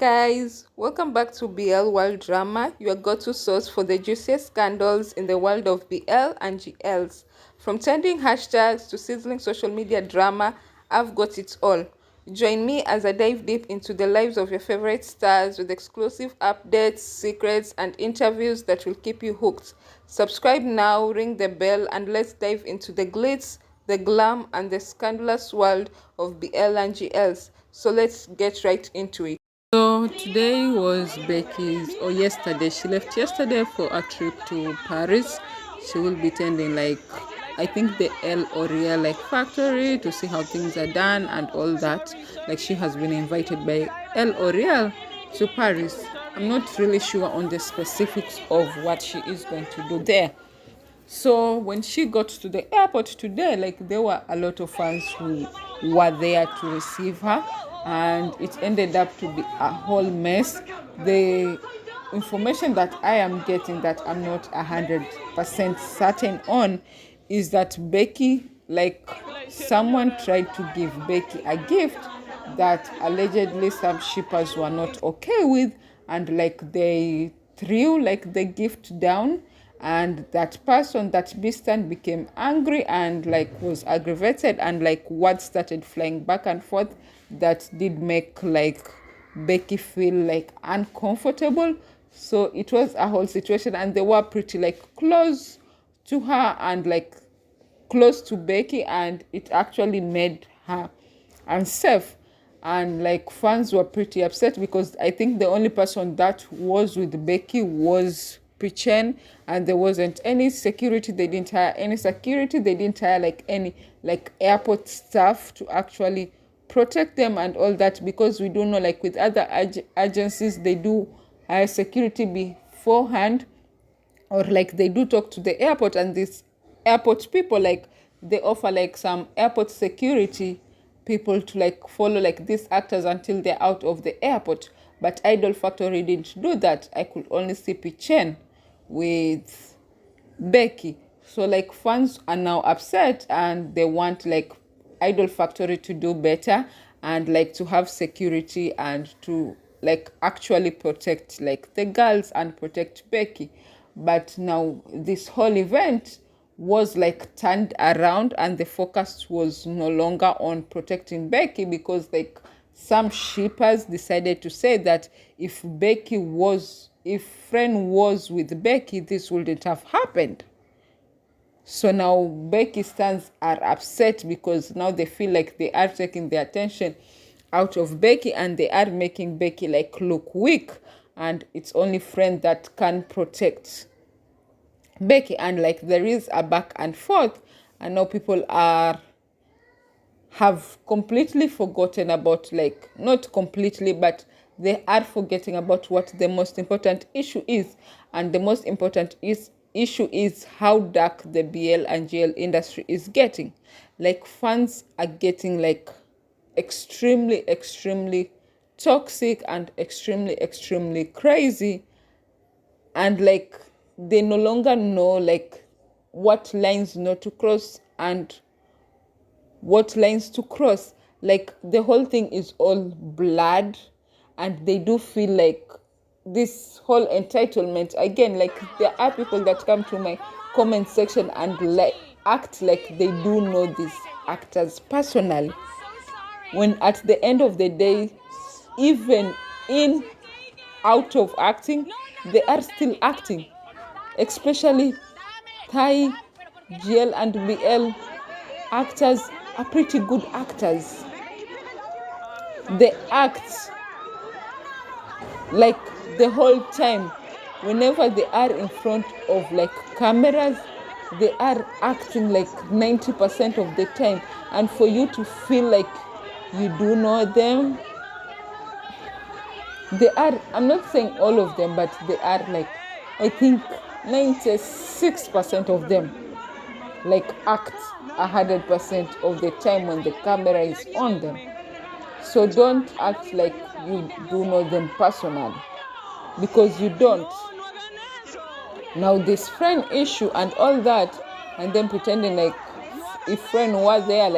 guys, welcome back to BL World Drama, your go-to source for the juiciest scandals in the world of BL and GLs. From trending hashtags to sizzling social media drama, I've got it all. Join me as I dive deep into the lives of your favorite stars with exclusive updates, secrets, and interviews that will keep you hooked. Subscribe now, ring the bell, and let's dive into the glitz, the glam, and the scandalous world of BL&GLs. So let's get right into it. So today was Becky's, or yesterday, she left yesterday for a trip to Paris. She will be attending I think the L'Oreal factory to see how things are done and all that. She has been invited by L'Oreal to Paris. I'm not really sure on the specifics of what she is going to do there. So when she got to the airport today, there were a lot of fans who were there to receive her, and it ended up to be a whole mess. The information that I am getting that I'm not 100% certain on is that Becky, someone tried to give Becky a gift that allegedly some shippers were not okay with, and they threw the gift down, and that person, that beastant, became angry and was aggravated, and words started flying back and forth that did make Becky feel uncomfortable. So it was a whole situation, and they were pretty close to her and close to Becky, and it actually made her unsafe. And fans were pretty upset because I think the only person that was with Becky was Pichen, and there wasn't any security. They didn't hire any security. They didn't hire any airport staff to actually protect them and all that, because we don't know, with other agencies, they do hire security beforehand, or they do talk to the airport, and these airport people they offer some airport security people to follow these actors until they're out of the airport. But Idol Factory didn't do that. I could only see Pichen with Becky. So fans are now upset, and they want Idol Factory to do better, and to have security, and to actually protect the girls and protect Becky. But now this whole event was turned around, and the focus was no longer on protecting Becky, because some shippers decided to say that if Freen was with Becky, this wouldn't have happened. So now Becky stands are upset, because now they feel they are taking the attention out of Becky, and they are making Becky look weak, and it's only Freen that can protect Becky. And there is a back and forth, and now people have completely forgotten about, not completely, but they are forgetting about what the most important issue is. And the most important issue is how dark the BL&GL industry is getting. Fans are getting extremely toxic and extremely crazy, and they no longer know what lines not to cross and what lines to cross. The whole thing is all blurred, and they do feel this whole entitlement again. There are people that come to my comment section and act like they do know these actors personally, when at the end of the day, even out of acting, they are still acting. Especially Thai, GL and BL actors are pretty good actors. They act the whole time. Whenever they are in front of cameras, they are acting 90% of the time. And for you to feel you do know them, they are, I'm not saying all of them, but they are I think 96% of them act 100% of the time when the camera is on them. So don't act like you do know them personally, because you don't. Now this friend issue and all that, and then pretending if friend was there,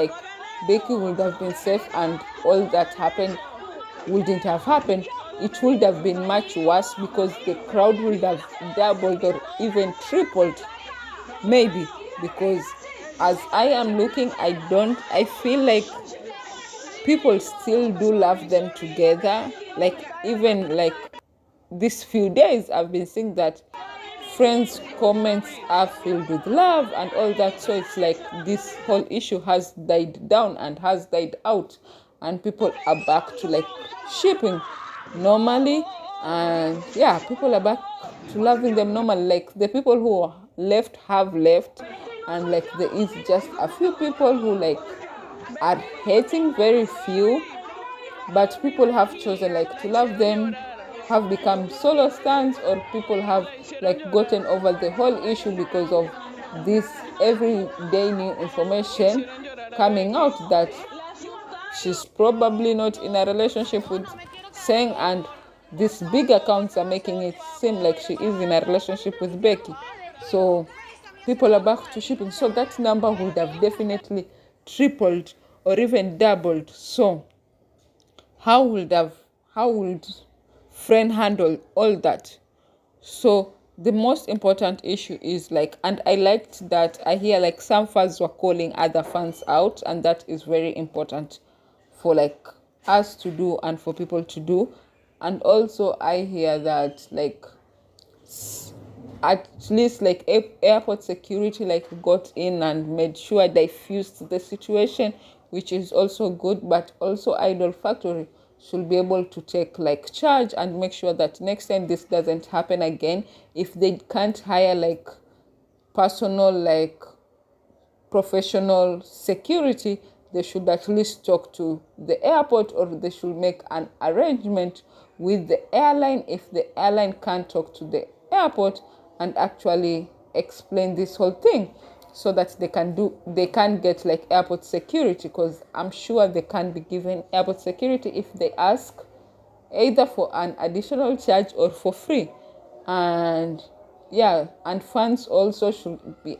Becky would have been safe and all that happened wouldn't have happened. it would have been much worse because the crowd would have doubled or even tripled, maybe. Because as I am looking, I feel like people still do love them together. Like, even like these few days, I've been seeing that friends' comments are filled with love and all that. So it's like this whole issue has died down and has died out, and people are back to like shipping normally. And yeah, people are back to loving them normally. Like, the people who left have left, and like there is just a few people who like are hating, very few, but people have chosen like to love them, have become solo stands, or people have like gotten over the whole issue because of this everyday new information coming out that she's probably not in a relationship with Seng, and these big accounts are making it seem like she is in a relationship with Becky. So people are back to shipping. So that number would have definitely tripled or even doubled. So how would Friend handle all that? So the most important issue is like, and I liked that I hear like some fans were calling other fans out, and that is very important for like us to do and for people to do. And also I hear that like at least like airport security like got in and made sure they diffused the situation, which is also good. But also Idol Factory should be able to take like charge and make sure that next time this doesn't happen again. If they can't hire like personal like professional security, they should at least talk to the airport, or they should make an arrangement with the airline if the airline can't talk to the airport and actually explain this whole thing, so that they can get like airport security, because I'm sure they can be given airport security if they ask, either for an additional charge or for free. And yeah, and fans also should be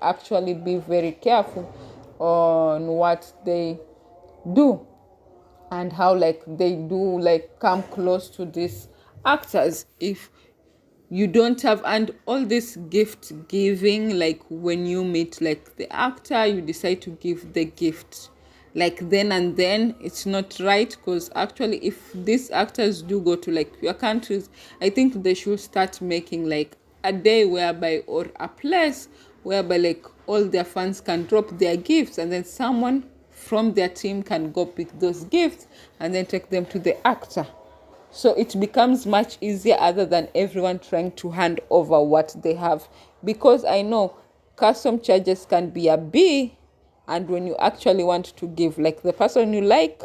very careful on what they do and how like they do like come close to these actors. If you don't have, and all this gift giving, like when you meet like the actor, you decide to give the gift like then and then, it's not right. Because actually if these actors do go to like your countries, I think they should start making like a day whereby, or a place whereby like all their fans can drop their gifts, and then someone from their team can go pick those gifts and then take them to the actor. So it becomes much easier, other than everyone trying to hand over what they have. Because I know custom charges can be a B, and when you actually want to give like the person you like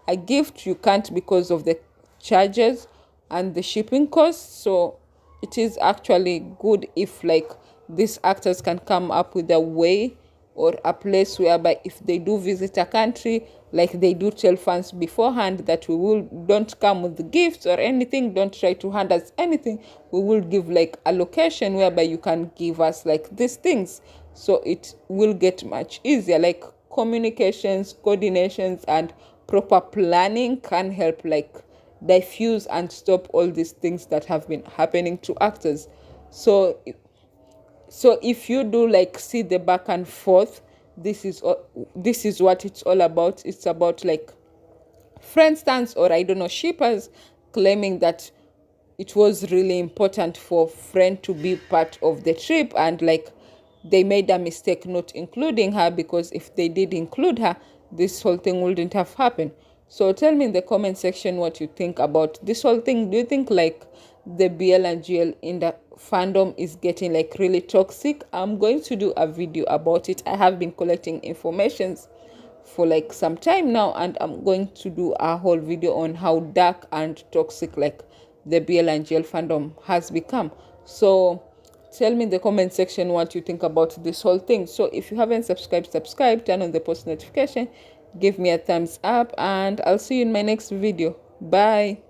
a gift, you can't because of the charges and the shipping costs. So it is actually good if like these actors can come up with a way or a place whereby if they do visit a country, like they do tell fans beforehand that don't come with gifts or anything, don't try to hand us anything, we will give like a location whereby you can give us like these things. So it will get much easier. Like communications, coordinations, and proper planning can help like diffuse and stop all these things that have been happening to actors. So if you do like see the back and forth, this is what it's all about. It's about like friend stands, or I don't know, shippers claiming that it was really important for Friend to be part of the trip, and like they made a mistake not including her, because if they did include her, this whole thing wouldn't have happened. So tell me in the comment section what you think about this whole thing. Do you think like the BL&GL in the fandom is getting like really toxic? I'm going to do a video about it. I have been collecting informations for like some time now, and I'm going to do a whole video on how dark and toxic like the BL&GL fandom has become. So tell me in the comment section what you think about this whole thing. So if you haven't subscribed, turn on the post notification, give me a thumbs up, and I'll see you in my next video. Bye.